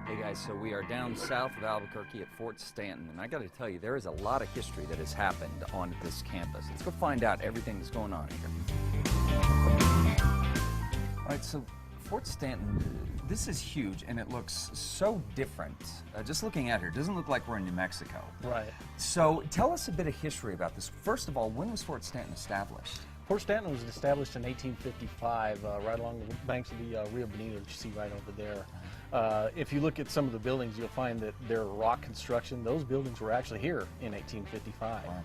Hey guys, so we are down south of Albuquerque at Fort Stanton, and I got to tell you, there is a lot of history that has happened on this campus. Let's go find out everything that's going on here. All right, so Fort Stanton, this is huge, and it looks so different. Just looking at here, it doesn't look like we're in New Mexico. Right. So tell us a bit of history about this. First of all, when was Fort Stanton established? Fort Stanton was established in 1855, right along the banks of the Rio Bonito that you see right over there. If you look at some of the buildings, you'll find that they're rock construction. Those buildings were actually here in 1855. Wow.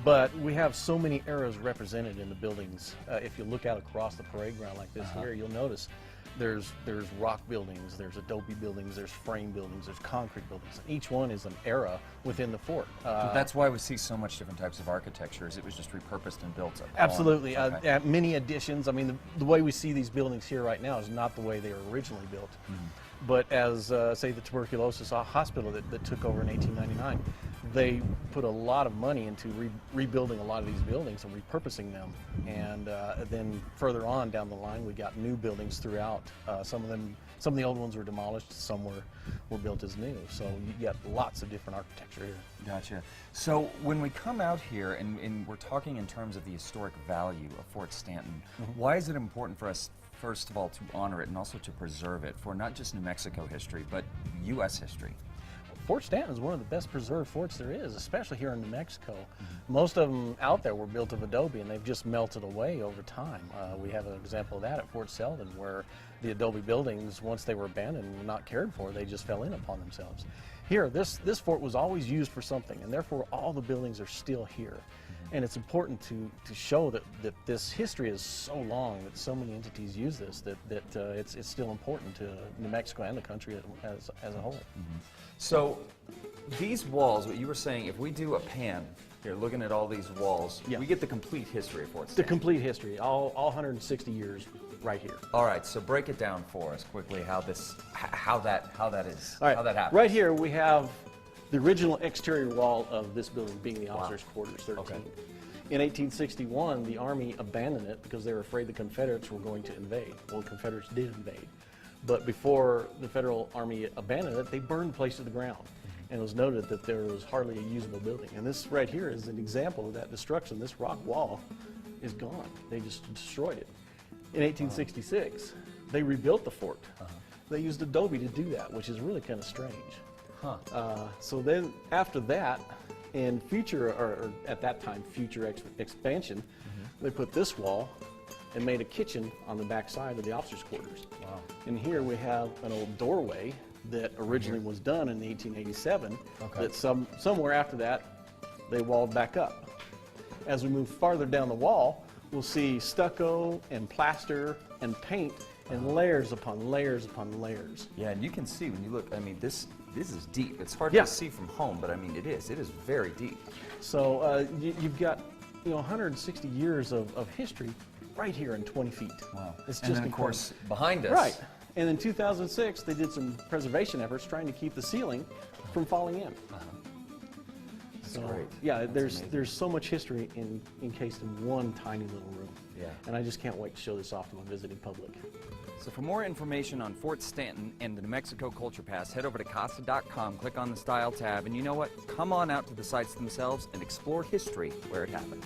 But we have so many eras represented in the buildings. If you look out across the parade ground like this here, you'll notice there's rock buildings, there's adobe buildings, there's frame buildings, there's concrete buildings. Each one is an era within the fort. That's why we see so much different types of architecture, is it was just repurposed and built up. Absolutely. Many additions. I mean, the way we see these buildings here right now is not the way they were originally built. But as, say, the tuberculosis hospital that took over in 1899, they put a lot of money into rebuilding a lot of these buildings and repurposing them. And then further on down the line, we got new buildings throughout. Some of the old ones were demolished, some were built as new. So you get lots of different architecture here. Gotcha. So when we come out here and we're talking in terms of the historic value of Fort Stanton, why is it important for us, first of all, to honor it and also to preserve it for not just New Mexico history, but U.S. history? Fort Stanton is one of the best preserved forts there is, especially here in New Mexico. Most of them out there were built of adobe, and they've just melted away over time. We have an example of that at Fort Selden, where the adobe buildings, once they were abandoned and not cared for, they just fell in upon themselves. Here, this fort was always used for something, and therefore all the buildings are still here. And it's important to show that this history is so long, that so many entities use this, that it's still important to New Mexico and the country as a whole. So these walls, what you were saying, if we do a pan, here looking at all these walls, we get the complete history of Fort Stanton. The complete history, all 160 years right here. All right, so break it down for us quickly, how that is, all right, how that happens. Right here we have the original exterior wall of this building being the officers' quarters, 13. Okay. In 1861, the Army abandoned it because they were afraid the Confederates were going to invade. Well, the Confederates did invade. But before the Federal Army abandoned it, they burned the place to the ground. And it was noted that there was hardly a usable building. And this right here is an example of that destruction. This rock wall is gone. They just destroyed it. In 1866, they rebuilt the fort. They used adobe to do that, which is really kind of strange. So then after that, in future, or at that time, future expansion, they put this wall and made a kitchen on the back side of the officers' quarters. Wow. And here we have an old doorway that originally was done in 1887, that somewhere after that, they walled back up. As we move farther down the wall, we'll see stucco and plaster and paint and layers upon layers upon layers. Yeah, and you can see when you look, I mean, this is deep. It's hard to see from home, but I mean, it is very deep. So you've got 160 years of history right here in 20 feet. Wow. It's just and then, of course, behind us. Right. And in 2006, they did some preservation efforts trying to keep the ceiling from falling in. That's great. Yeah, there's so much history encased in one tiny little room. Yeah. And I just can't wait to show this off to my visiting public. So for more information on Fort Stanton and the New Mexico Culture Pass, head over to Casa.com, click on the Style tab, and you know what? Come on out to the sites themselves and explore history where it happened.